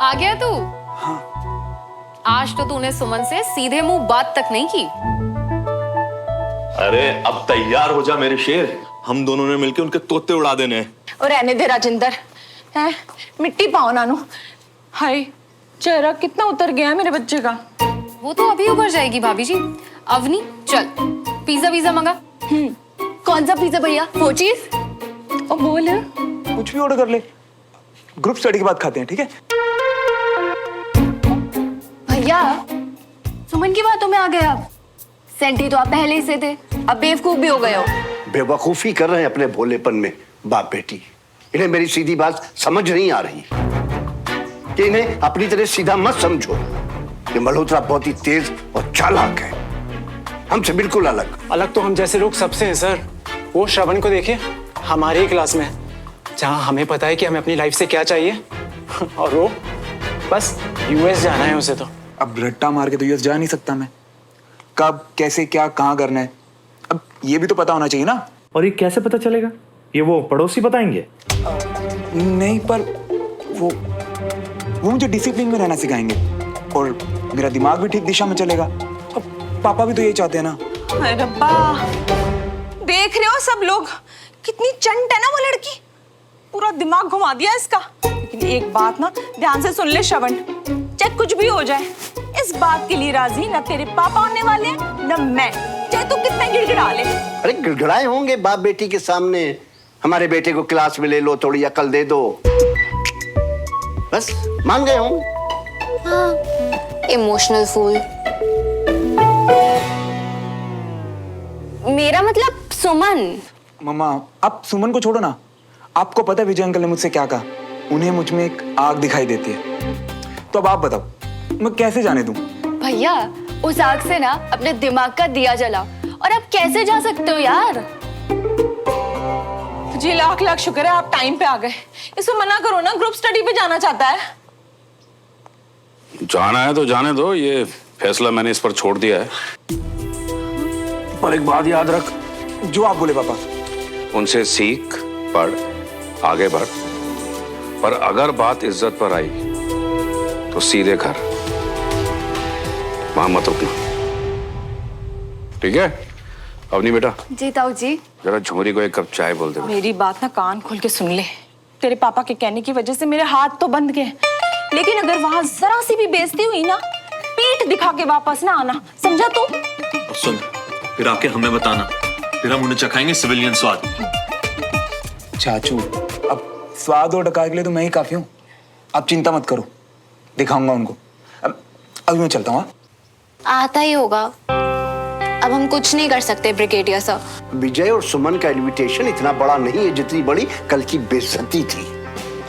आ गया तू? हाँ। आज तो तूने सुमन से सीधे मुंह बात तक नहीं की। अरे अब तैयार हो जा मेरे शेर, हम दोनों ने मिलकर उनके तोते उड़ा देने हैं। और रहने दे राजिंदर, है मिट्टी पाओ नानू। हाय चेहरा कितना उतर गया है मेरे बच्चे का। वो तो अभी उभर जाएगी भाभी जी। अवनी चल पिज्जा पिज्जा मंगा। कौन सा पिज्जा भैया? वो चीज और बोल। कुछ भी ऑर्डर कर ले, ग्रुप स्टडी के बाद खाते हैं, ठीक है? भैया सुमन की बातों में आ गए आप। सेंटी तो आप पहले ही से थे, अब बेवकूफ भी हो गए हो। बेवकूफी कर रहे हैं अपने भोलेपन में बाप बेटी। इन्हें मेरी सीधी बात समझ नहीं आ रही कि इन्हें अपनी तरह सीधा मत समझो। ये मल्होत्रा बहुत ही तेज और चालाक है, हमसे बिल्कुल अलग। अलग तो हम जैसे लोग सबसे हैं सर। वो श्रवण को देखिए, हमारे ही क्लास में है, जहाँ हमें पता है कि हमें अपनी लाइफ से क्या चाहिए और वो बस यूएस जाना है उसे। तो अब रट्टा मार के तो यूएस जा नहीं सकता मैं। कब कैसे क्या कहाँ करना है, अब ये भी तो पता होना चाहिए ना। और ये कैसे पता चलेगा? ये वो पड़ोसी बताएंगे? नहीं, पर वो मुझे डिसिप्लिन में रहना सिखाएंगे और मेरा दिमाग भी ठीक दिशा में चलेगा। अब पापा भी तो यही चाहते हैं ना। अरे रब्बा, देख रहे हो सब लोग कितनी चंट है ना वो लड़की। पूरा दिमाग घुमा दिया इसका। लेकिन एक बात ना ध्यान से सुन ले श्रवण, चाहे कुछ भी हो जाए इस बात के लिए राजी ना तेरे पापा होने वाले हैं ना मैं, चाहे तू कितना गिड़गिड़ा ले। अरे गिड़गिड़ाए होंगे बाप बेटी के सामने। हमारे बेटे को क्लास में ले लो, थोड़ी अकल दे दो, बस मान गए होंगे। Emotional fool. मेरा मतलब सुमन। मम्मा आप सुमन को छोड़ो ना। आपको पता है विजय अंकल ने मुझसे क्या कहा? उन्हें मुझ में एक आग दिखाई देती है। तो अब आप बताओ मैं कैसे जाने दूं? भैया उस आग से ना अपने दिमाग का दिया जला, और आप कैसे जा सकते हो यार? जी लाख लाख शुक्र है आप टाइम पे आ गए। इसको मना करो ना, ग्रुप स्टडी पे जाना चाहता है। जाना है तो जाने दो, ये फैसला मैंने इस पर छोड़ दिया है। पर एक बात याद रख, जो आप बोले पापा। उनसे सीख, पढ़, आगे बढ़, पर अगर बात इज्जत पर आई तो सीधे घर, वहां मत रुकना, ठीक है? अवनी बेटा। जी ताऊ जी। जरा झुमरी को एक कप चाय बोल दे। मेरी बात ना कान खोल के सुन ले। तेरे पापा के कहने की वजह से मेरे हाथ तो बंद गए, लेकिन अगर वहां जरा सी भी बेइज्जती हुई ना, पीठ दिखा के वापस ना आना, समझा तू? सुन, फिर आके हमें बताना, फिर हम उन्हें चखाएंगे सिविलियन स्वाद। चाचू अब स्वाद और डकार के लिए तो मैं ही काफी हूँ। आप चिंता मत करो, दिखाऊंगा उनको। अभी मैं चलता हूँ। आता ही होगा, अब हम कुछ नहीं कर सकते ब्रिगेडियर साहब। विजय और सुमन का इनविटेशन इतना बड़ा नहीं है जितनी बड़ी कल की बेइज्जती थी।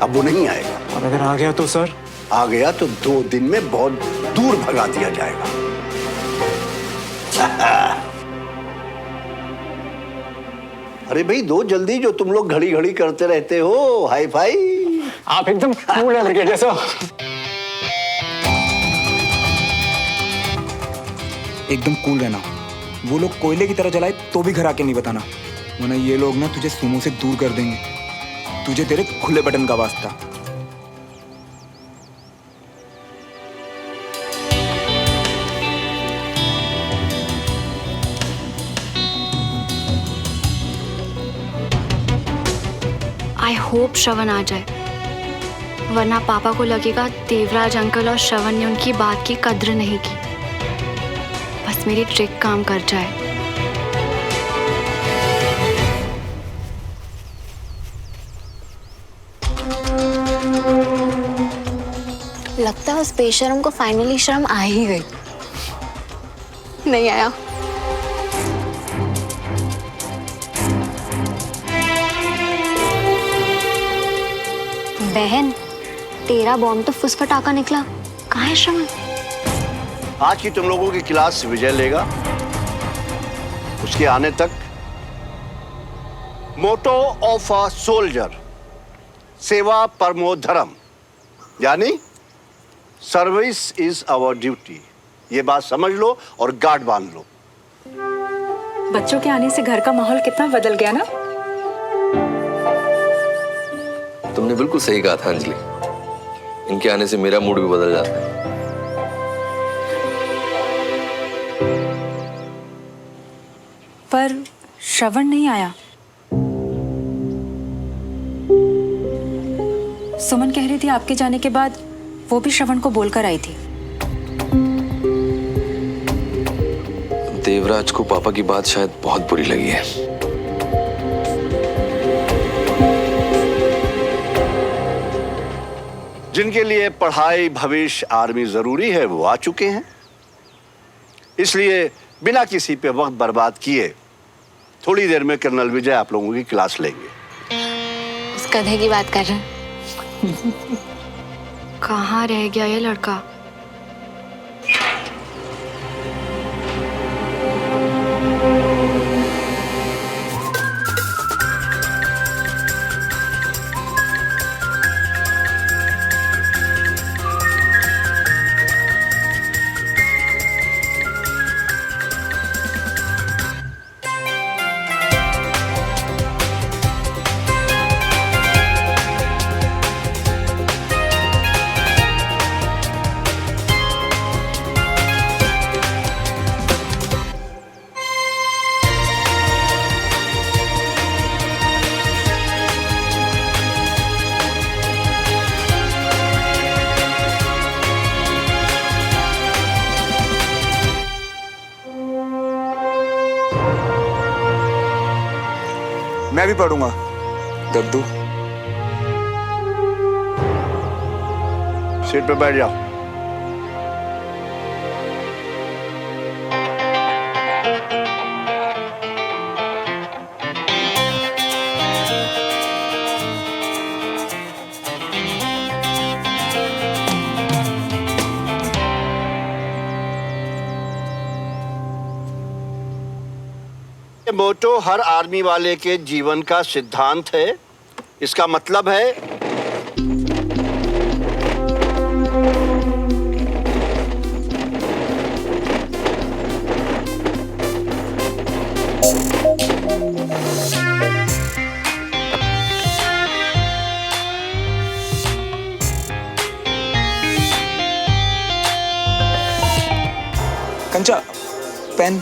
अब वो नहीं आएगा। और अगर आ गया तो सर? आ गया तो 2 दिन में बहुत दूर भगा दिया जाएगा। अरे भाई दो जल्दी, जो तुम लोग घड़ी घड़ी करते रहते हो। Hi fi. आप एकदम कूल है ब्रिगेडियर साहब। एकदम कूल रहना। वो लोग कोयले की तरह जलाए तो भी घर आके नहीं बताना, वरना ये लोग ना तुझे सुमो से दूर कर देंगे। तुझे तेरे खुले बटन का वास्ता। आई होप श्रवण आ जाए, वरना पापा को लगेगा देवराज अंकल और श्रवण ने उनकी बात की कद्र नहीं की। बस मेरी ट्रिक काम कर जाए। लगता है उस बेशरम को फाइनली शर्म आ ही गई। नहीं आया। बहन तेरा बॉम्ब तो फुसफटाका निकला, कहाँ है श्रवण? आज की तुम लोगों की क्लास विजय लेगा। उसके आने तक मोटो ऑफ अ सोल्जर, सेवा परमो धर्म, यानी सर्विस इज आवर ड्यूटी। ये बात समझ लो और गार्ड बांध लो। बच्चों के आने से घर का माहौल कितना बदल गया ना। तुमने बिल्कुल सही कहा था अंजलि। इनके आने से मेरा मूड भी बदल जाता है। पर श्रवण नहीं आया। सुमन कह रही थी आपके जाने के बाद वो भी श्रवण को बोलकर आई थी। देवराज को पापा की बात शायद बहुत बुरी लगी है। जिनके लिए पढ़ाई, भविष्य, आर्मी जरूरी है वो आ चुके हैं। इसलिए बिना किसी पे वक्त बर्बाद किए थोड़ी देर में कर्नल विजय आप लोगों की क्लास लेंगे। उस गधे की बात कर रहे हैं। कहाँ रह गया ये लड़का? मैं भी पढ़ूंगा दद्दू। सीट पे बैठ जाओ। ये मोटो हर आर्मी वाले के जीवन का सिद्धांत है। इसका मतलब है कंचा, पेन।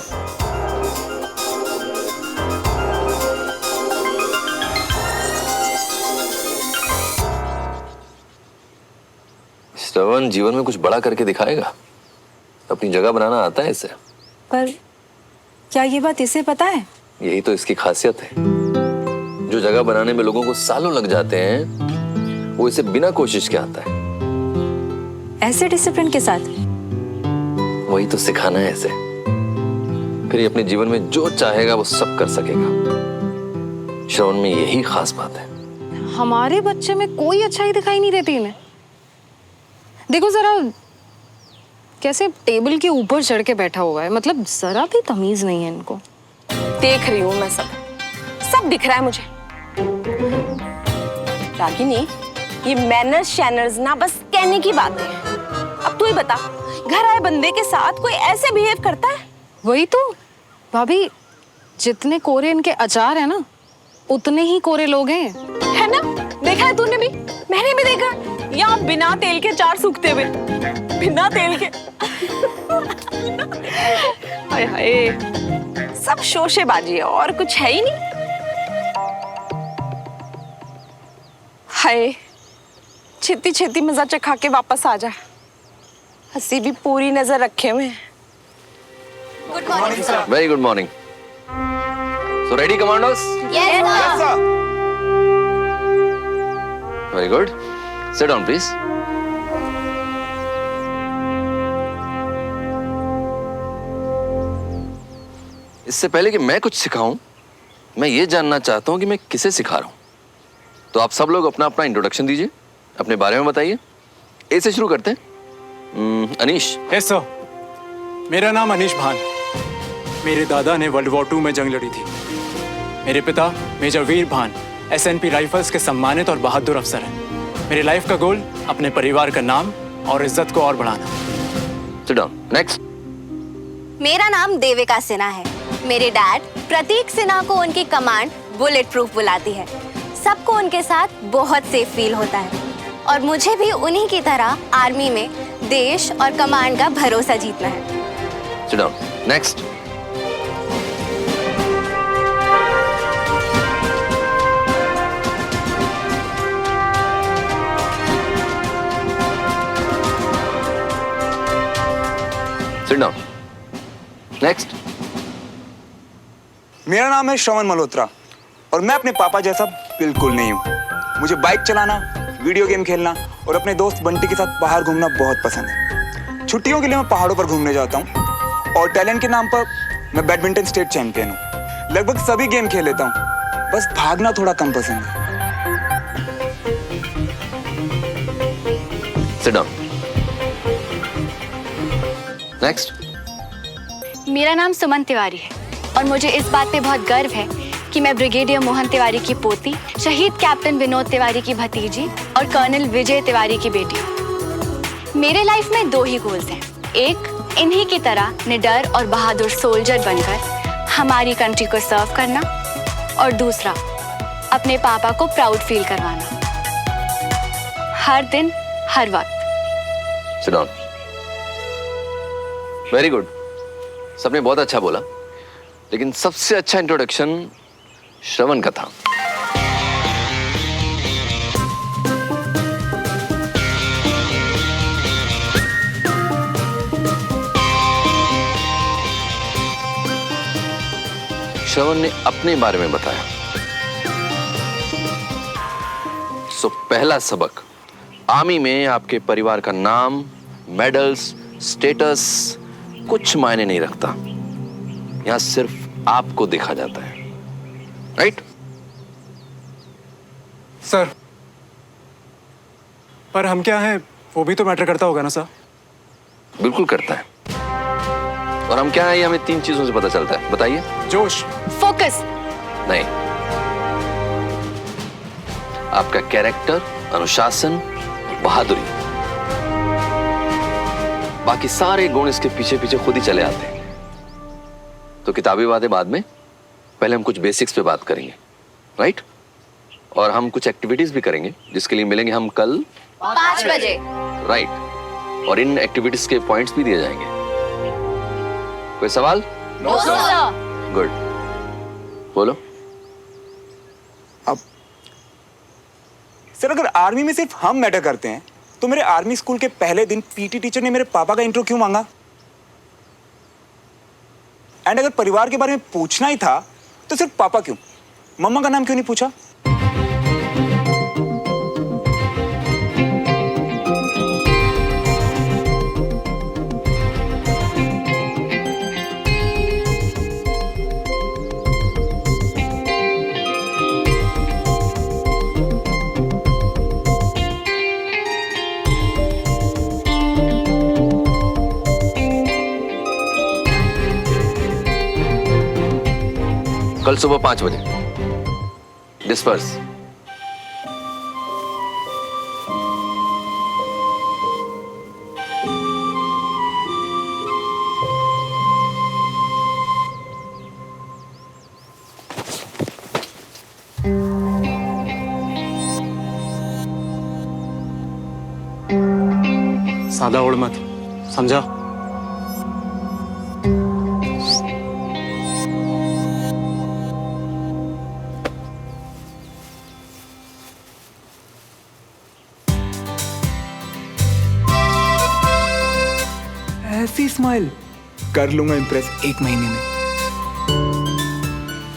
श्रवण जीवन में कुछ बड़ा करके दिखाएगा। अपनी जगह बनाना आता है इसे। पर क्या ये बात इसे पता है? यही तो इसकी खासियत है। जो जगह बनाने में लोगों को सालों लग जाते हैं, वो इसे बिना कोशिश के आता है। ऐसे डिसिप्लिन के साथ? वही तो सिखाना है इसे। फिर ये अपने जीवन में जो चाहेगा वो सब कर सकेगा। श्रवण में यही खास बात है। हमारे बच्चे में कोई अच्छाई दिखाई नहीं देती इन्हें। देखो जरा कैसे टेबल के ऊपर चढ़ के बैठा हुआ है, मतलब जरा भी तमीज नहीं है इनको। देख रही हूँ मैं, सब दिख रहा है मुझे। रागिनी, ये मैनर्स शैनर्स ना बस कहने की बात है। अब तू ही बता, घर आए बंदे के साथ कोई ऐसे बिहेव करता है? वही तो भाभी, जितने कोरे इनके अचार है ना, उतने ही कोरे लोग हैं। है ना? देखा है तूने भी? मैंने भी देखा। यहाँ बिना तेल के अचार सूखते हुए, बिना तेल के। हाय हाय, सब शोशेबाजी है और कुछ है ही नहीं। हाय, छेती छेती मजा चखा के वापस आ जा। हंसी भी पूरी नजर रखे हुए हैं। Good morning sir. Very good morning. So ready commandos? Yes sir. Very good. Sit down please. इससे पहले कि मैं कुछ सिखाऊं, मैं ये जानना चाहता हूं कि मैं किसे सिखा रहा हूं। तो आप सब लोग अपना अपना इंट्रोडक्शन दीजिए, अपने बारे में बताइए। ए से शुरू करते हैं। अनीश। Yes sir. मेरा नाम अनीश भान। मेरे दादा ने वर्ल्ड वॉर 2 में जंग लड़ी थी। मेरे पिता मेजर वीर भान SNP राइफल्स के सम्मानित और बहादुर अफसर हैं। मेरे लाइफ का गोल अपने परिवार का नाम और इज्जत को और बढ़ाना। Sit down. नेक्स्ट। मेरा नाम देविका सिन्हा है। मेरे डैड प्रतीक सिन्हा को उनकी कमांड बुलेट प्रूफ बुलाती है। सबको उनके साथ बहुत सेफ फील होता है। और मुझे भी उन्हीं की तरह आर्मी में देश और कमांड का भरोसा जीतना है। Sit down. Next. Sit down. Next. मेरा नाम है श्रवण मल्होत्रा और मैं अपने पापा जैसा बिल्कुल नहीं हूँ। मुझे बाइक चलाना, वीडियो गेम खेलना और अपने दोस्त बंटी के साथ बाहर घूमना बहुत पसंद है। छुट्टियों के लिए मैं पहाड़ों पर घूमने जाता हूँ और टैलेंट के नाम पर मैं बैडमिंटन स्टेट चैंपियन हूँ। लगभग सभी गेम खेल लेता हूँ, बस भागना थोड़ा कम पसंद है। Sit down. Next. मेरा नाम सुमन तिवारी है और मुझे इस बात पे बहुत गर्व है कि मैं ब्रिगेडियर मोहन तिवारी की पोती, शहीद कैप्टन विनोद तिवारी की भतीजी और कर्नल विजय तिवारी की बेटी हूँ। मेरे लाइफ में 2 ही गोल्स हैं। एक, इन्हीं की तरह निडर और बहादुर सोल्जर बनकर हमारी कंट्री को सर्व करना और दूसरा, अपने पापा को प्राउड फील करवाना, हर दिन हर वक्त। Sit down. Very good. सबने बहुत अच्छा बोला, लेकिन सबसे अच्छा इंट्रोडक्शन श्रवण का था। श्रवण ने अपने बारे में बताया। सो पहला सबक, आर्मी में आपके परिवार का नाम, मेडल्स, स्टेटस कुछ मायने नहीं रखता। यहां सिर्फ आपको देखा जाता है, राइट? सर, पर हम क्या हैं वो भी तो मैटर करता होगा ना सर? बिल्कुल करता है। और हम क्या है ये हमें 3 चीजों से पता चलता है। बताइए। जोश, फोकस, नहीं, आपका कैरेक्टर, अनुशासन, बहादुरी। बाकी सारे गुण इसके पीछे पीछे खुद ही चले आते हैं। तो किताबी बातें बाद में, पहले हम कुछ बेसिक्स पे बात करेंगे, राइट? और हम कुछ एक्टिविटीज भी करेंगे जिसके लिए मिलेंगे हम कल 5 बजे। राइट। और इन एक्टिविटीज के पॉइंट्स भी दिए जाएंगे। कोई सवाल? No sir. गुड, बोलो। अब सर, अगर आर्मी में सिर्फ हम मैटर करते हैं तो मेरे आर्मी स्कूल के पहले दिन पीटी टीचर ने मेरे पापा का इंट्रो क्यों मांगा? एंड अगर परिवार के बारे में पूछना ही था तो सिर्फ पापा क्यों, मम्मा का नाम क्यों नहीं पूछा? कल सुबह 5 बजे डिस्पर्स। सादा उड़ मत, समझा? ऐसी स्माइल कर लूंगा इम्प्रेस 1 महीने में।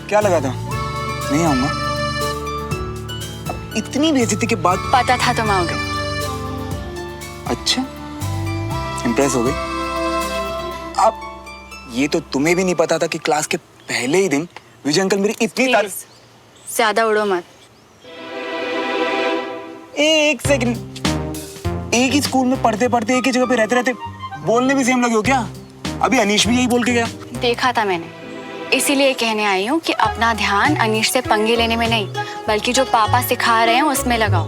क्या लगा था नहीं आऊंगा? इतनी बेइज्जती के बाद पता था तुम आओगे। अच्छा, इम्प्रेस हो गई? अब ये तो तुम्हें भी नहीं पता था कि क्लास के पहले ही दिन विजय अंकल मेरी इतनी तारीफ। ज्यादा उड़ो मत। एक सेकंड, एक ही स्कूल में पढ़ते पढ़ते एक ही जगह पे रहते रहते बोलने भी सेम लगे हो क्या? अभी अनीश भी यही बोल के गया। देखा था मैंने, इसीलिए कहने आई हूँ कि अपना ध्यान अनीश से पंगे लेने में नहीं, बल्कि जो पापा सिखा रहे हैं उसमें लगाओ।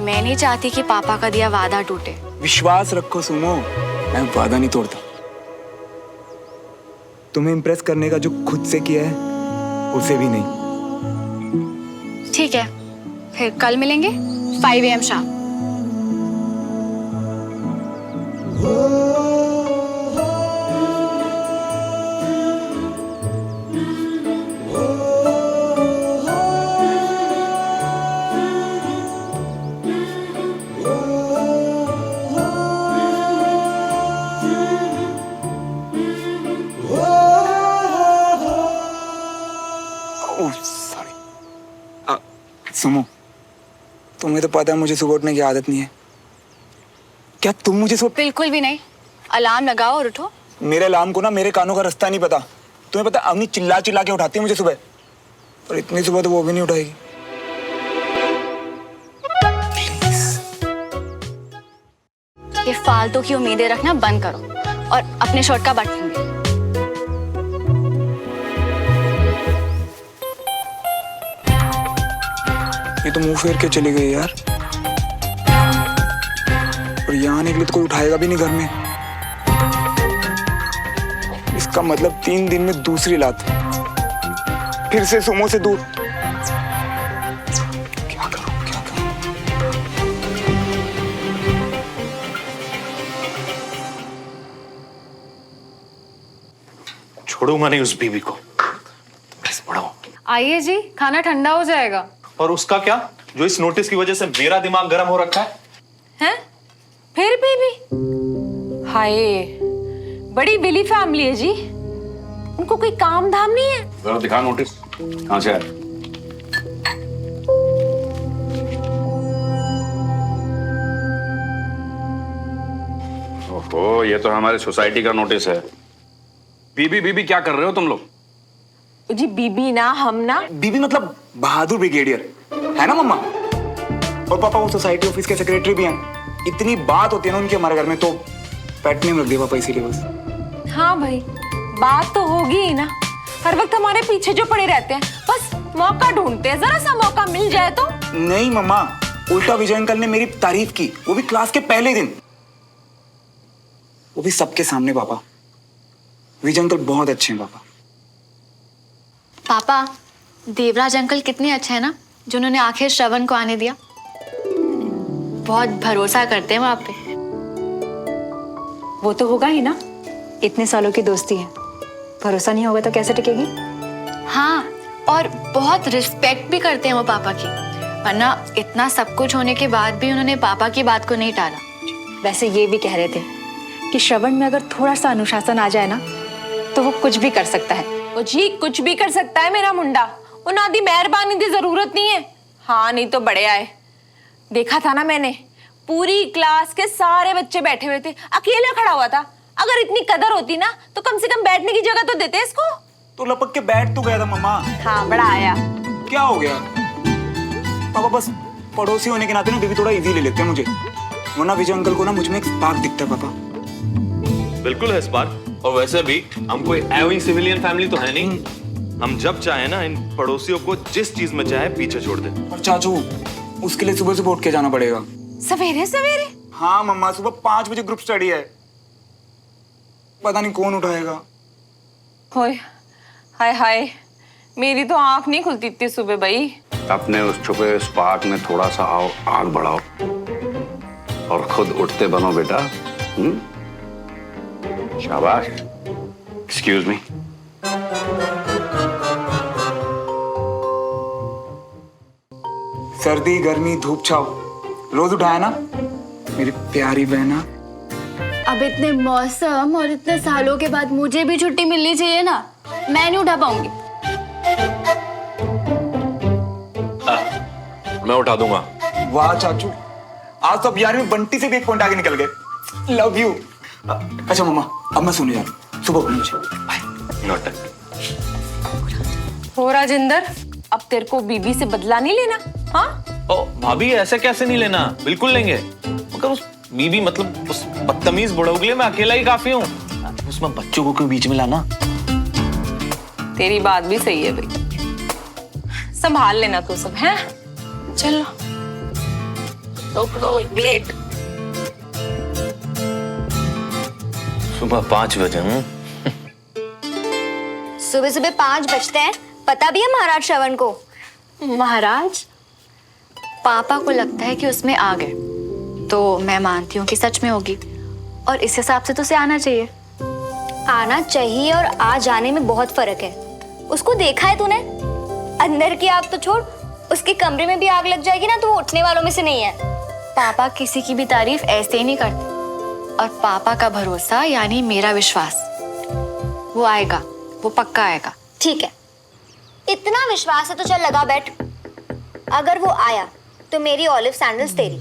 मैं नहीं चाहती कि पापा का दिया वादा टूटे। विश्वास रखो सुमो, मैं वादा नहीं तोड़ता। तुम्हें इम्प्रेस करने का जो खुद से किया है उसे भी नहीं। ठीक है, फिर कल मिलेंगे 5 AM शाम। सुनो, तुम्हें तो पता है मुझे सुबह उठने की आदत नहीं है। क्या तुम मुझे सुबह? बिल्कुल भी नहीं। अलार्म लगाओ और उठो। मेरे अलार्म को ना मेरे कानों का रास्ता नहीं पता। तुम्हें पता, अवनी चिल्ला चिल्ला के उठाती है मुझे सुबह, पर इतनी सुबह तो वो भी नहीं उठाएगी। ये फालतू की उम्मीदें रखना बंद करो और अपने शर्ट का बटन दे। ये तो मुंह फेर के चली गई यार, और यहाँ निकले तो कोई उठाएगा भी नहीं घर में। इसका मतलब 3 दिन में दूसरी लात, फिर से सुमो से दूर। क्या करूं, क्या करूं? छोड़ूंगा नहीं उस बीवी को। बस बढ़ाओ। आइए जी, खाना ठंडा हो जाएगा। और उसका क्या, जो इस नोटिस की वजह से मेरा दिमाग गर्म हो रखा है? हैं? फिर भी हाय, बड़ी बिली फैमिली है जी। उनको कोई काम धाम नहीं है। जरा दिखा नोटिस, कहाँ से है? ओहो, ये तो हमारे सोसाइटी का नोटिस है। बीबी बीबी क्या कर रहे हो तुम लोग? जी बीबी ना, हम ना। बीबी मतलब बहादुर ब्रिगेडियर है ना मम्मा? और पापा वो सोसाइटी ऑफिस के सेक्रेटरी भी हैं। इतनी बात होती है ना उनके हमारे घर में, तो पेट नेम रख दिया पापा इसीलिए बस। हाँ भाई, बात तो होगी ही ना। हर वक्त हमारे पीछे जो पड़े रहते हैं, बस मौका ढूंढते हैं, जरा सा मौका मिल जाए तो। नहीं मम्मा, उल्टा विजय अंकल ने मेरी तारीफ की, वो भी क्लास के पहले दिन, वो भी सबके सामने। पापा, विजय अंकल बहुत अच्छे हैं पापा। पापा, देवराज अंकल कितने अच्छे हैं ना, जिन्होंने आखिर श्रवण को आने दिया। बहुत भरोसा करते हैं वहां पे। वो तो होगा ही ना, इतने सालों की दोस्ती है, भरोसा नहीं होगा तो कैसे टिकेगी? हाँ, और बहुत रिस्पेक्ट भी करते हैं वो पापा की, वरना इतना सब कुछ होने के बाद भी उन्होंने पापा की बात को नहीं टाला। वैसे ये भी कह रहे थे कि श्रवण में अगर थोड़ा सा अनुशासन आ जाए ना, तो वो कुछ भी कर सकता है। वो जी कुछ भी कर सकता है मेरा मुंडा, उन्हें आदि मेहरबानी की जरूरत नहीं है। हाँ, नहीं तो बड़े आए। देखा था ना मैंने, पूरी क्लास के सारे बच्चे बैठे हुए थे, अकेला खड़ा हुआ था। अगर इतनी कदर होती ना, तो कम से कम बैठने की जगह तो देते इसको। तो लपक के बैठ तो गया था मम्मा। हाँ, बड़ा आया। क्या हो गया पापा? बस पड़ोसी होने के नाते ना बीबी थोड़ा इजी ले लेते हैं मुझे, वरना विजय अंकल को ना मुझ में एक स्पार्क दिखता है पापा। बिल्कुल है स्पार्क। और वैसे भी हम कोई एवरी सिविलियन फैमिली तो है नहीं। हम जब चाहे ना इन पड़ोसियों को जिस चीज में चाहे पीछे छोड़ दे। और चाचू, उसके लिए सुबह सुबह उठ के जाना पड़ेगा। सवेरे सवेरे? हाँ मम्मा, सुबह 5 बजे ग्रुप स्टडी है। पता नहीं कौन उठाएगा। होय, हाय हाय, मेरी तो आंख नहीं खुलती इतनी सुबह भाई। अपने उस छुपे स्पार्क में थोड़ा सा आओ, आग बढ़ाओ और खुद उठते बनो बेटा। शाबाश। Excuse me. सर्दी गर्मी धूप छाव रोज उठाया ना मेरी प्यारी बहना। अब इतने मौसम और इतने सालों के बाद मुझे भी छुट्टी मिलनी चाहिए ना, मैं नहीं उठा पाऊंगी। मैं उठा दूंगा। वाह चाचू, आज तो अब यार में बंटी से भी एक पॉइंट आगे निकल गए। Love you. अच्छा मम्मा, अब मैं सोने जा रहा हूँ, सुबह उठना मुझे। बाय। नोट। हो राजेंद्र, अब तेरे को बीबी से बदला नहीं लेना? हाँ? ओ भाभी, ऐसे कैसे नहीं लेना, बिल्कुल लेंगे। मगर उस बीबी मतलब उस बदतमीज बुढ़ऊ के लिए मैं अकेला ही काफी हूँ, उसमें बच्चों को क्यों बीच में लाना? तेरी बात भी सही है भाई, संभाल लेना तो सब है। चलो लेट। सुबह 5 बजे। सुबह सुबह 5 बजते हैं, पता भी है महाराज श्रवण को? महाराज, पापा को लगता है कि उसमें आग है, तो मैं मानती हूँ कि सच में होगी। और इस हिसाब से तो उसे आना चाहिए। आना चाहिए और आ जाने में बहुत फर्क है। उसको देखा है तूने? अंदर की आग तो छोड़, उसके कमरे में भी आग लग जाएगी ना तो वो उठने वालों में से नहीं है। पापा किसी की भी तारीफ ऐसे ही नहीं करते, और पापा का भरोसा यानी मेरा विश्वास, वो आएगा, वो पक्का आएगा। ठीक है, इतना विश्वास है तो चल लगा बैठ। अगर वो आया तो मेरी ऑलिव सैंडल्स तेरी,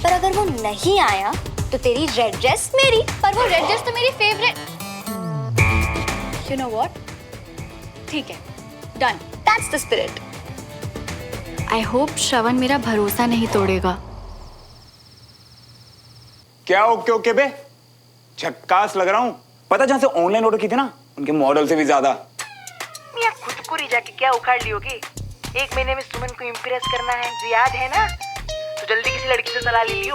पर अगर वो नहीं आया तो तेरी रेड ड्रेस मेरी, पर वो रेड ड्रेस तो मेरी फेवरेट। यू नो व्हाट, ठीक है, done, that's the spirit. I hope Shravan मेरा भरोसा नहीं तोड़ेगा। क्या ओके ओके बे, झक्कास लग रहा हूँ। पता जहाँ से ऑनलाइन ऑर्डर की थी ना, उनके मॉडल से भी ज्यादा। मियां खुद को ही जाके क्या उखाड़ लियोगे? 1 महीने में सुमन को इम्प्रेस करना है, जो याद है ना, तो जल्दी किसी लड़की से सलाह ले लियो।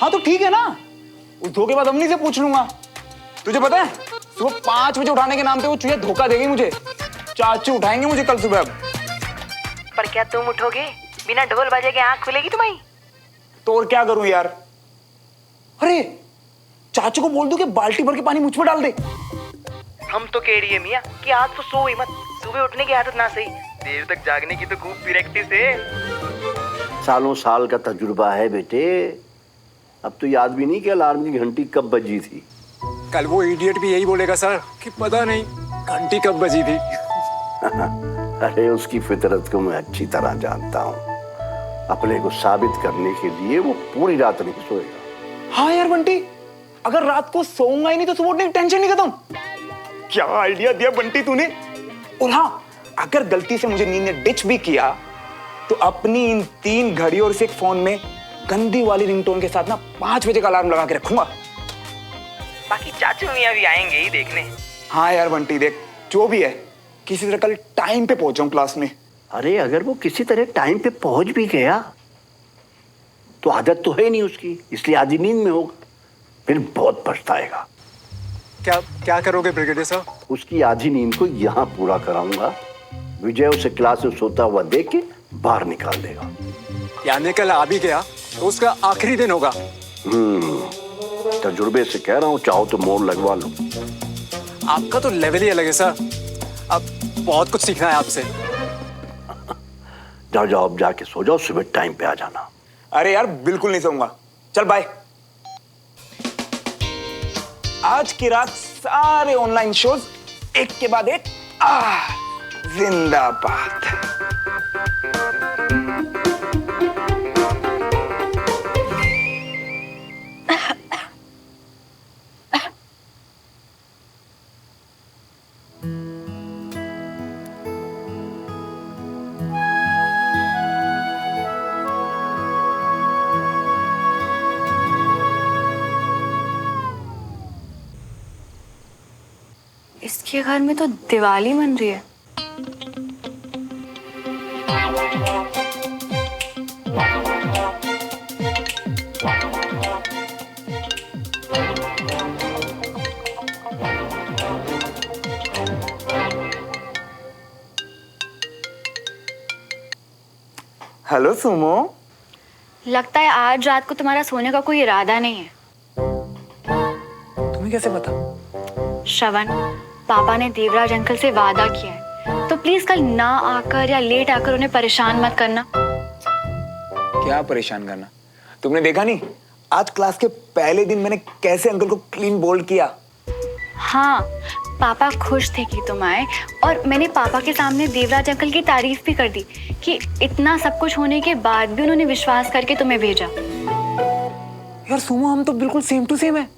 हाँ तो ठीक है ना, उस धोखे बाद अम्मी से पूछ लूंगा। तुझे पता है सुबह 5 बजे उठाने के नाम पे वो चुहिया धोखा देगी मुझे। चाचू उठाएंगे मुझे कल सुबह। पर क्या तुम उठोगे? बिना ढोल बाजे के आंख खुलेगी तुम्हारी? तो और क्या करूं यार? अरे चाचू को बोल दूं कि बाल्टी भर के पानी मुझ पर डाल दे। हम तो कह रही है मियां कि आज तो सो ही मत, सुबह उठने की आदत ना सही, देर तक जागने की तो खूब प्रैक्टिस है। सालों साल का तजुर्बा है बेटे। अब तो याद भी नहीं कि अलार्म की घंटी कब बजी थी। कल वो इडियट भी यही बोलेगा सर कि पता नहीं घंटी कब बजी थी। अरे उसकी फितरत को मैं अच्छी तरह जानता हूँ। अपने को साबित करने के लिए वो पूरी रात नहीं सोएगा। हाँ यार बंटी, अगर रात को सोऊंगा ही नहीं तो सुबह उठने की टेंशन नहीं खत्म। क्या आइडिया दिया बंटी तूने। और हाँ, अगर गलती से मुझे नींद ने डिच भी किया तो अपनी इन 3 घड़ियों और एक फोन में गंदी वाली रिंगटोन के साथ ना 5 बजे का अलार्म लगा के रखूंगा। बाकी चाचू मियां भी आएंगे ही देखने। हाँ यार बंटी, देख जो भी है किसी तरह कल टाइम पे पहुंचाऊं क्लास में। अरे अगर वो किसी तरह टाइम पे पहुंच भी गया तो आदत तो है नहीं उसकी, इसलिए आधी नींद में होगा, फिर बहुत पछताएगा। क्या क्या करोगे ब्रिगेडियर साहब? उसकी आधी नींद को यहाँ पूरा कराऊंगा। विजय उसे क्लास में सोता हुआ देख के बाहर निकाल देगा। यानी कल आ भी गया तो उसका आखिरी दिन होगा। तजुर्बे से कह रहा हूँ, चाहो तो मोड़ लगवा लो। आपका तो लेवल ही अलग है सर, अब बहुत कुछ सीखना है आपसे। जाओ जाओ, अब जाके सो जाओ, सुबह टाइम पे आ जाना। अरे यार बिल्कुल नहीं सोऊंगा, चल बाय। आज की रात सारे ऑनलाइन शोज एक के बाद एक जिंदाबाद। इसके घर में तो दिवाली मन रही है। Hello Sumo. लगता है आज रात को तुम्हारा सोने का कोई इरादा नहीं है। तुम्हें कैसे पता? श्रवण, पापा ने देवराज अंकल से वादा किया है, तो प्लीज कल ना आकर या लेट आकर उन्हें परेशान मत करना। क्या परेशान करना? तुमने देखा नहीं आज क्लास के पहले दिन मैंने कैसे अंकल को क्लीन बोल्ड किया। हाँ, पापा खुश थे कि तुम आए, और मैंने पापा के सामने देवराज अंकल की तारीफ भी कर दी कि इतना सब कुछ होने के बाद भी उन्होंने विश्वास करके तुम्हें भेजा। यार सुमो, हम तो बिल्कुल सेम टू सेम है।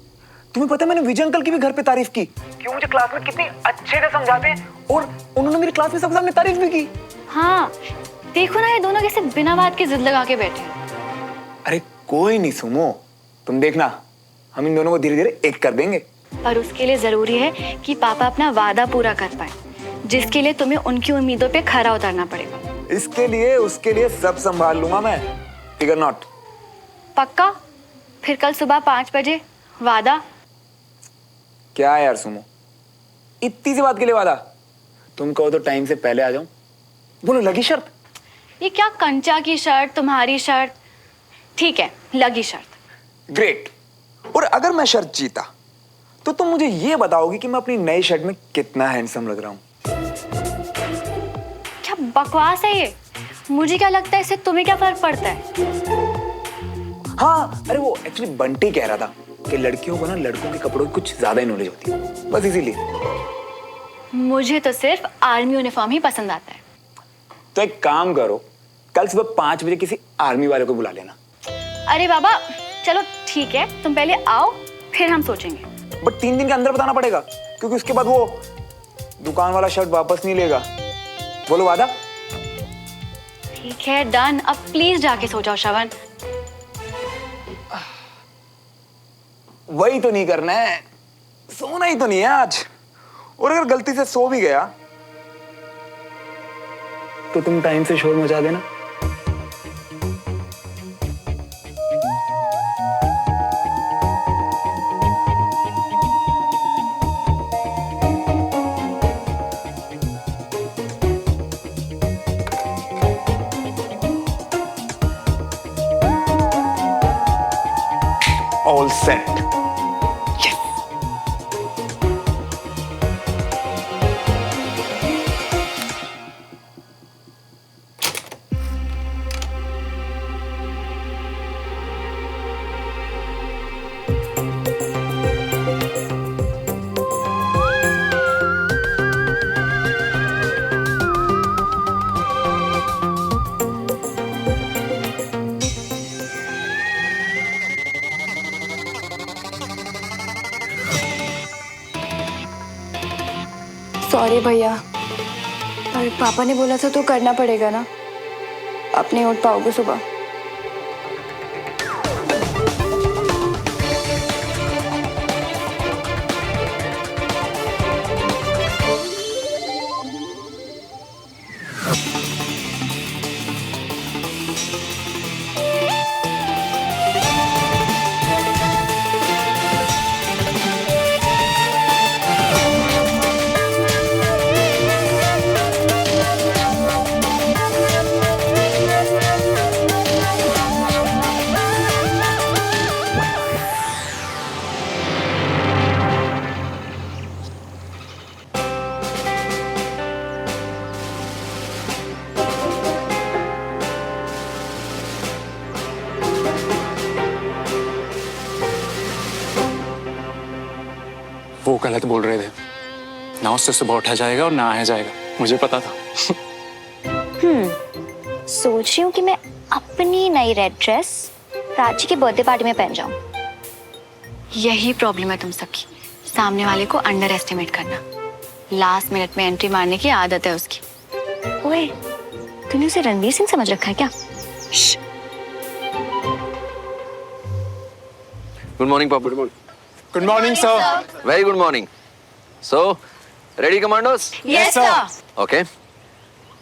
तुम्हें पता है मैंने विजय अंकल की भी घर पे तारीफ की कि वो मुझे क्लास में कितनी अच्छे से समझाते हैं, और उन्होंने मेरी क्लास में सबके सामने तारीफ भी की। हाँ, देखो ना, ये दोनों कैसे बिना बात के जिद लगा के बैठे हैं। अरे कोई नहीं सुमो, तुम देखना हम इन दोनों को धीरे धीरे एक कर देंगे। पर उसके लिए जरूरी है कि पापा अपना वादा पूरा कर पाए, जिसके लिए तुम्हें उनकी उम्मीदों पे खरा उतरना पड़ेगा। इसके लिए उसके लिए सब संभाल लूंगा मैं, फिगर नॉट। पक्का? फिर कल सुबह 5 बजे वादा? क्या यार सुमो, इतनी सी बात के लिए वादा? तुम कहो तो टाइम से पहले आ जाऊं। बोलो लगी शर्त? ये क्या कंचा की शर्त, तुम्हारी शर्त? ठीक है, लगी शर्त। ग्रेट, और अगर मैं शर्त जीता तो तुम मुझे ये बताओगी कि मैं अपनी नई शर्ट में कितना हैंडसम लग रहा हूँ। क्या बकवास है ये? मुझे क्या लगता है इससे तुम्हें क्या फर्क पड़ता है? हाँ, अरे वो एक्चुअली बंटी कह रहा था कि लड़कियों को ना लड़कों के कपड़ों की कुछ ज्यादा ही नॉलेज होती है, बस इसीलिए। मुझे तो सिर्फ आर्मी यूनिफॉर्म ही पसंद आता है। तो एक काम करो, कल सुबह 5 बजे किसी आर्मी वाले को बुला लेना। अरे बाबा चलो ठीक है, तुम पहले आओ फिर हम सोचेंगे। बट 3 दिन के अंदर बताना पड़ेगा, क्योंकि उसके बाद वो दुकान वाला शर्ट वापस नहीं लेगा। बोलो वादा? ठीक है डन। अब प्लीज जाके सो जाओ श्रवण। वही तो नहीं करना है, सोना ही तो नहीं है आज। और अगर गलती से सो भी गया तो तुम टाइम से शोर मचा देना। All set. Yes. सॉरी भैया, पर पापा ने बोला था तो करना पड़ेगा ना। आप नहीं उठ पाओगे सुबह। वो गलत बोल रहे थे ना, उससे सुबह उठा जाएगा और ना आया जाएगा, मुझे पता था। सोच रही हूँ कि मैं अपनी नई रेड ड्रेस प्राची के बर्थडे पार्टी में पहन जाऊँ। यही प्रॉब्लम है तुम सबकी, सामने वाले को अंडर एस्टिमेट करना। लास्ट मिनट में एंट्री मारने की आदत है उसकी। ओए, तूने उसे रणवीर सिंह समझ रखा है क्या? गुड मॉर्निंग पापा। Good morning sir. Very good morning. So ready commandos? Yes sir. Okay,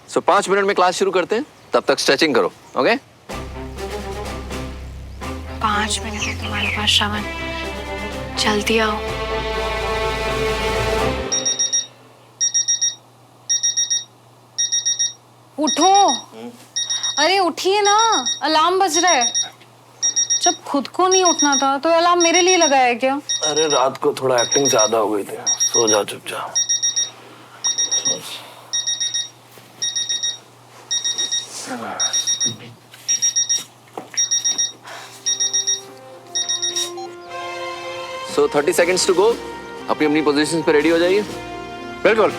so 5 minute में क्लास शुरू करते हैं, तब तक स्ट्रेचिंग करो। ओके? 5 मिनट है तुम्हारे पास श्रवण, जल्दी आओ। उठो, अरे उठिए ना, अलार्म बज रहा है। जब खुद को नहीं उठना था तो अलार्म मेरे लिए लगाया है क्या? अरे रात को थोड़ा एक्टिंग ज्यादा हो गई थी, सो जा चुपचाप। सो 30 सेकंड्स टू गो। अपनी अपनी पोजीशन पे रेडी हो जाइए। बिल्कुल।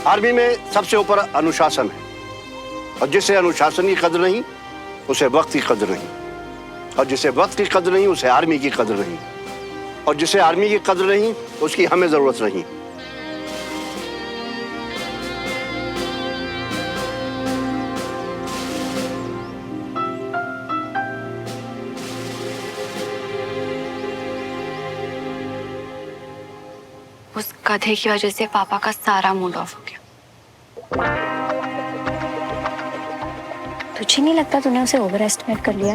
आर्मी में सबसे ऊपर अनुशासन है, और जिसे अनुशासन की कदर नहीं उसे वक्त की कदर नहीं, और जिसे वक्त की कदर नहीं उसे आर्मी की कदर नहीं, और जिसे आर्मी की कदर नहीं उसकी हमें जरूरत नहीं। उस गधे की वजह से पापा का सारा मूड ऑफ हो गया। तुझे नहीं लगता तूने उसे ओवर एस्टिमेट कर लिया?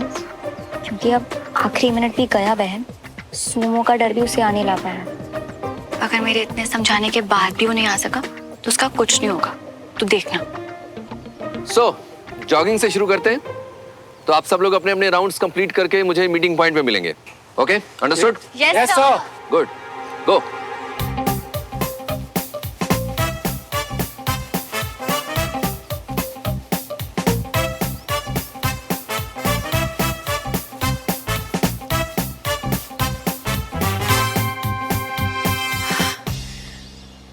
क्योंकि अब आखिरी मिनट भी गया बहन, सूमो का डर भी उसे आने लगा है। अगर मेरे इतने समझाने के बाद भी वो नहीं आ सका तो उसका कुछ नहीं होगा, तू देखना। सो जॉगिंग से शुरू करते हैं। तो आप सब लोग अपने अपने राउंड्स कंप्लीट करके मुझे मीटिंग पॉइंट पे मिलेंगे। Okay, understood? Yes, sir. Good, go.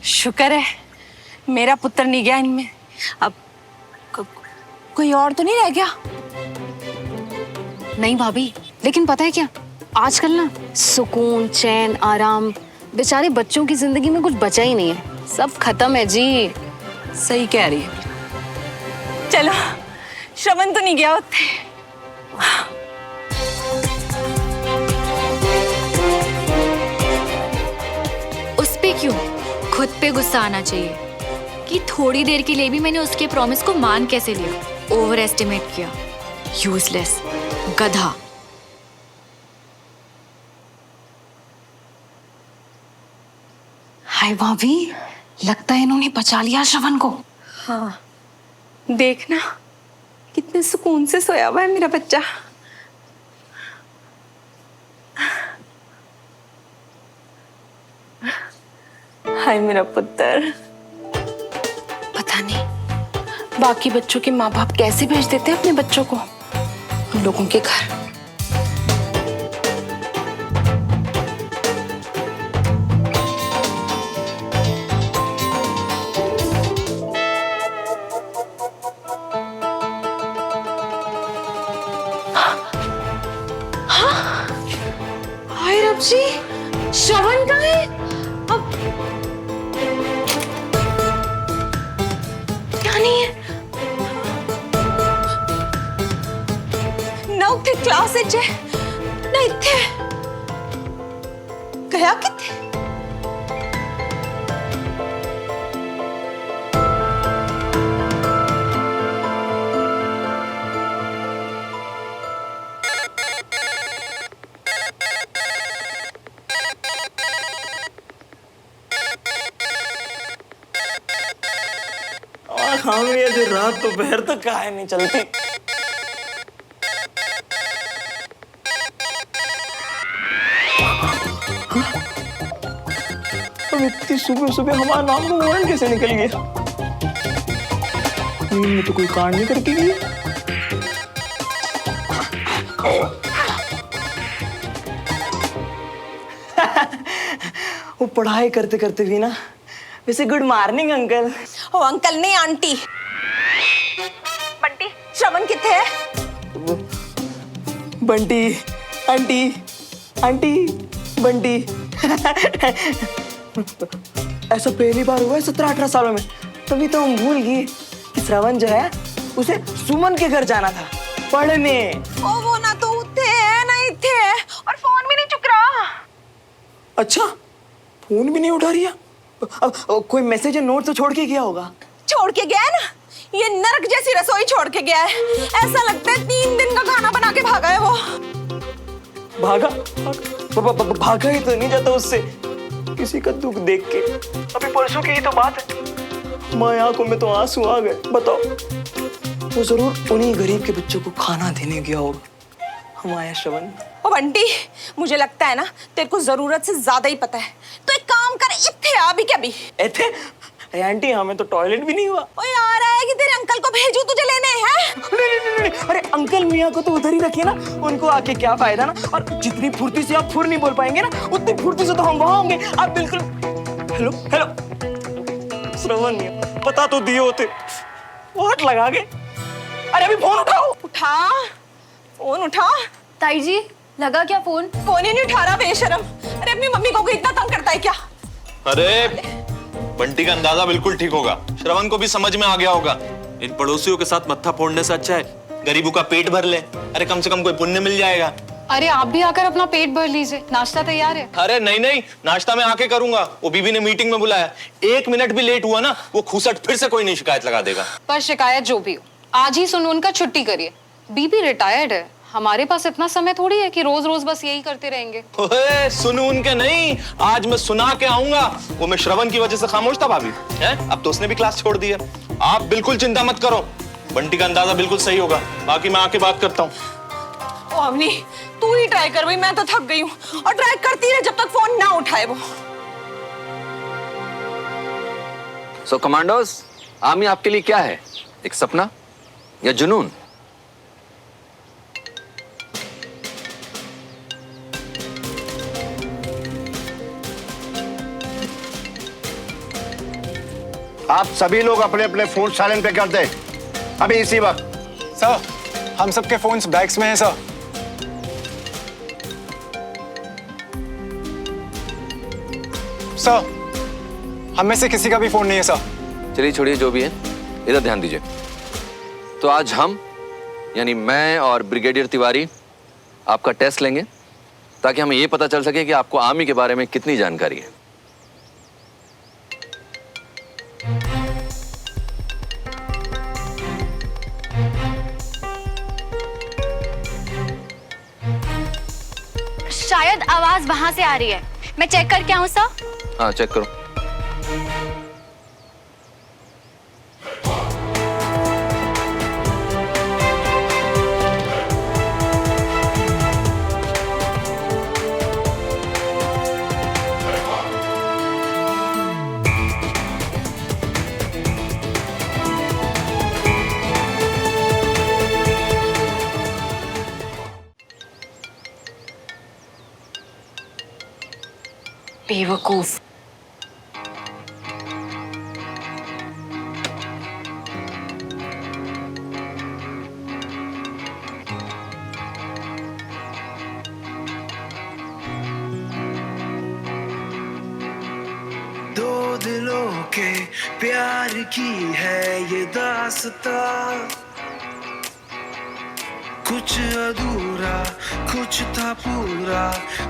शुक्र है मेरा पुत्र नहीं गया इनमें। अब कोई और तो नहीं रह गया? नहीं भाभी, लेकिन पता है क्या, आजकल ना सुकून, चैन, आराम बेचारे बच्चों की जिंदगी में कुछ बचा ही नहीं है, सब खत्म है जी। सही कह रही है। चलो, श्रवण तो नहीं गया होते। उस पे क्यों खुद पे गुस्सा आना चाहिए कि थोड़ी देर के लिए भी मैंने उसके प्रॉमिस को मान कैसे लिया, ओवर एस्टिमेट किया, यूजलेस गधा। हाय भाभी, लगता है इन्होंने बचा लिया श्रवण को। हाँ, देखना कितने सुकून से सोया हुआ है मेरा बच्चा। हाय मेरा पुत्र। पता नहीं बाकी बच्चों के माँ बाप कैसे भेज देते हैं अपने बच्चों को उन लोगों के घर। हाय रब जी, श्रवण कहाँ है? अब क्या नहीं है? ना उठे क्लास है ना इत्थे गया किथे? हाँ भैया, जो रात दोपहर तक काहे नहीं चलती। अब इतनी सुबह सुबह हमारा नाम का वारंट कैसे निकल गया? नींद में तो कोई कांड नहीं करके गई। वो पढ़ाई करते करते भी ना। वैसे गुड मॉर्निंग अंकल। ओ अंकल नहीं, आंटी। बंटी, श्रवण किथे है? Bunty, aunty, aunty, Bunty. ऐसा पहली बार हुआ है 17-18 सालों में। तभी तो हम भूल गए कि श्रवण जो है उसे सुमन के घर जाना था पढ़ने। ओ वो ना तो उठे है ना इथे है, और फोन भी नहीं चुक रहा। अच्छा, फोन भी नहीं उठा रही है? कोई मैसेज या नोट तो छोड़ के गया होगा। छोड़ के गया है ना, ये नरक जैसी रसोई छोड़ के गया है। ऐसा लगता है 3 दिन का खाना बना के भागा है वो। भागा? भागा ही तो नहीं जाता उससे किसी का दुख देख के। अभी परसों की ही तो बात है, माँ आंखों में तो आंसू आ गए। बताओ, वो जरूर उन्हीं गरीब के बच्चों को खाना देने गया होगा हमारा श्रवण। ओ बंटी, मुझे लगता है ना तेरे को जरूरत से ज्यादा ही पता है। तो एक काम कर, इत्थे आ भी क्या भी। इत्थे? आंटी, हमें तो टॉयलेट भी नहीं हुआ। ओए आ रहा है कि तेरे अंकल को भेजूं तुझे लेने हैं? नहीं, अरे अंकल मियाँ को तो उधर ही रखिए ना, उनको आके क्या फायदा ना। और जितनी फुर्ती से आप फुर नहीं बोल पाएंगे ना, उतनी फुर्ती से तो हम वहां होंगे। आप बिल्कुल। हेलो हेलो श्रवण मियाँ, पता तो दिए होते, वाट लगा के। अरे अभी फोन उठाओ। उठा फोन, उठा। ताई जी, लगा क्या फोन? फोन ही नहीं उठा रहा बेशरम। अरे अपनी मम्मी को इतना तंग करता है क्या? अरे बंटी का अंदाजा बिल्कुल ठीक होगा, श्रवण को भी समझ में आ गया होगा। इन पड़ोसियों के साथ मत्था फोड़ने से अच्छा है गरीबों का पेट भर ले। अरे कम से कम कोई पुण्य मिल जाएगा। अरे आप भी आकर अपना पेट भर लीजिए, नाश्ता तैयार है। अरे नहीं, नाश्ता मैं आके करूंगा। वो बीबी ने मीटिंग में बुलाया, 1 मिनट भी लेट हुआ ना, वो खुसट फिर से कोई नहीं शिकायत लगा देगा। पर शिकायत जो भी हो, आज ही सुनून का छुट्टी करिए। बीबी रिटायर्ड है, हमारे पास इतना समय थोड़ी है कि रोज रोज बस यही करते रहेंगे। ओए सुनून के नहीं, आज मैं सुना के आऊंगा। वो मैं श्रवण की वजह से खामोश था भाभी, है? अब तो उसने भी क्लास छोड़ दी है। आप बिल्कुल चिंता मत करो, बंटी का अंदाजा बिल्कुल सही होगा। बाकी मैं आके बात करता हूँ। ओ अवनी, तू ही ट्राई कर भाई, मैं तो थक गई हूँ। और ट्राई करती रहे जब तक फोन ना उठाए वो। सो कमांडोज, आर्मी आपके लिए क्या है? एक सपना या जुनून? आप सभी लोग अपने अपने फोन साइलेंट पे कर दें अभी इसी वक्त। सर, हम सबके फोन्स बैग्स में हैं सर। सर, हम में से किसी का भी फोन नहीं है सर। चलिए छोड़िए जो भी है, इधर ध्यान दीजिए। तो आज हम यानी मैं और ब्रिगेडियर तिवारी आपका टेस्ट लेंगे ताकि हमें यह पता चल सके कि आपको आर्मी के बारे में कितनी जानकारी है। शायद आवाज वहां से आ रही है, मैं चेक करके आऊं सर? हाँ, चेक करो। बेवकूफ। दो दिलों के प्यार की है ये दास्तां, कुछ अधूरा कुछ था पूरा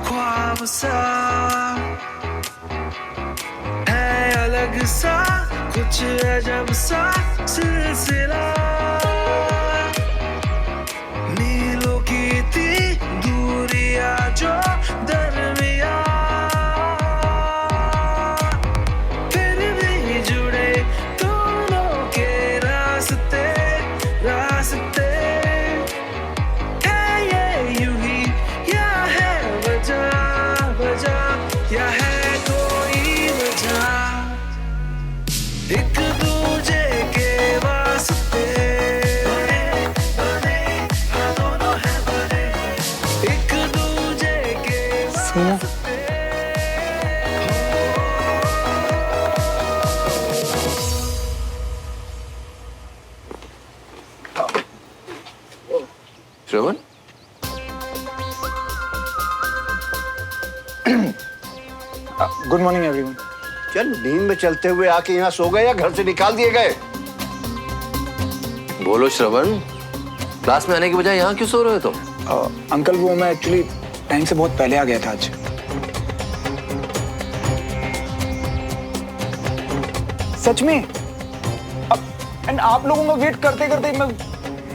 ख्वाब सा, है अलग सा कुछ अजब सा सिलसिला, मीलों की थी दूरियां जो दरमिया, फिर भी जुड़े दोनों के रास्ते रास्ते, है ये यूं ही या है वजह वजह या है कोई वजह, एक दूजे के वास्ते बने हाँ दोनों है बने, एक दूजे के वास्ते। श्रवण, गुड मॉर्निंग एवरीवन। चल, नींद में चलते हुए आके यहाँ सो गए या घर से निकाल दिए गए? बोलो श्रवण, क्लास में आने की बजाय यहाँ क्यों सो रहे हो तुम? अंकल वो मैं एक्चुअली टाइम से बहुत पहले आ गया था आज। सच में एंड आप लोगों का वेट करते करते मैं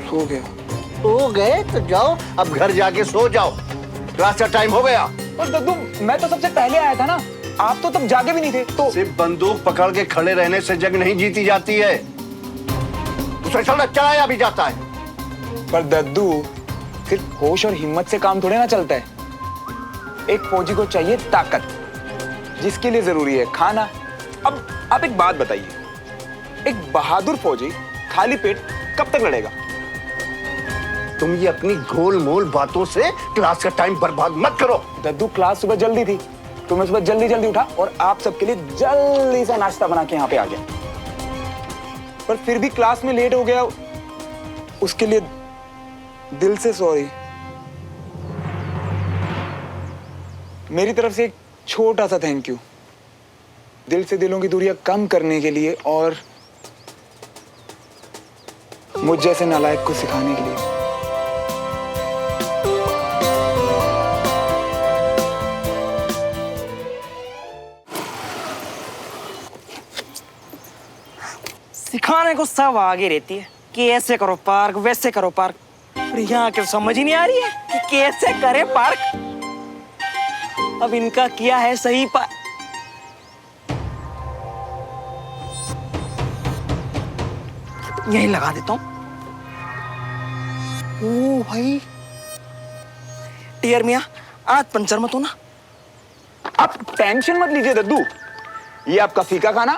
सो गया। सो गए तो जाओ, अब घर जाके सो जाओ, क्लास का टाइम हो गया। और दद्दू, मैं तो सबसे पहले आया था ना, आप तो तब जागे भी नहीं थे। तो सिर्फ बंदूक पकड़ के खड़े रहने से जंग नहीं जीती जाती है, उसे चलाया भी जाता है। पर दद्दू, सिर्फ होश और हिम्मत से काम थोड़े ना चलता है। एक फौजी को चाहिए ताकत, जिसके लिए जरूरी है खाना। अब आप एक बात बताइए, एक बहादुर फौजी खाली पेट कब तक लड़ेगा? तुम ये अपनी गोलमोल बातों से क्लास का टाइम बर्बाद मत करो। दद्दू, क्लास सुबह जल्दी थी तो मैं सुबह जल्दी जल्दी उठा और आप सबके लिए जल्दी सा नाश्ता बना के यहाँ पे आ गया। पर फिर भी क्लास में लेट हो गया, उसके लिए दिल से सॉरी। मेरी तरफ से एक छोटा सा थैंक यू, दिल से दिलों की दूरियां कम करने के लिए और मुझ जैसे नालायक को सिखाने के लिए। सिखाने को सब आगे रहती है कि ऐसे करो पार्क, वैसे करो पार्क, पर यहाँ के समझ ही नहीं आ रही है कि कैसे करे पार्क। अब इनका किया है सही यही लगा देता हूँ। ओ भाई, टीयर मियाँ आज पंचर मत होना। आप टेंशन मत लीजिए दद्दू, ये आपका फीका खाना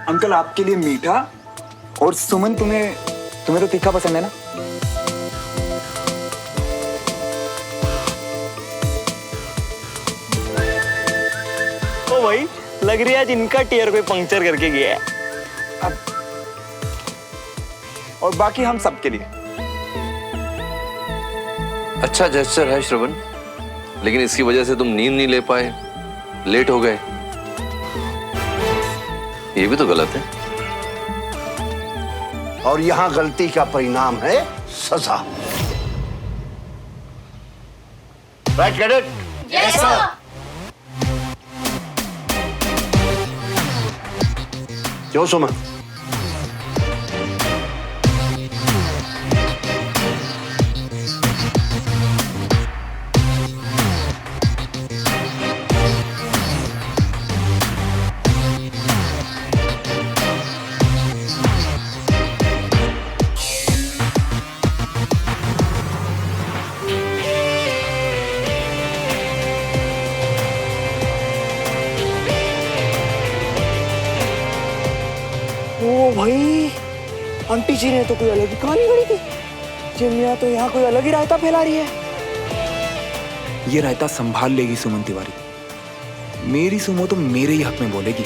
अंकल आपके लिए मीठा, और सुमन तुम्हें तो तीखा पसंद है ना? ओ भाई लग रही है आज इनका टीयर कोई पंक्चर करके गया है। और बाकी हम सबके लिए। अच्छा जेस्चर है श्रवण, लेकिन इसकी वजह से तुम नींद नहीं ले पाए, लेट हो गए, ये भी तो गलत है। और यहां गलती का परिणाम है सजा। Right cadet? Yes sir. क्यों सुमन? ओ भाई आंटी जी ने तो कोई अलग ही कहानी गढ़ी थी। जिमिया तो यहाँ कोई अलग ही रायता फैला रही है। ये रायता संभाल लेगी सुमन तिवारी, मेरी सुमो तो मेरे ही हक में बोलेगी।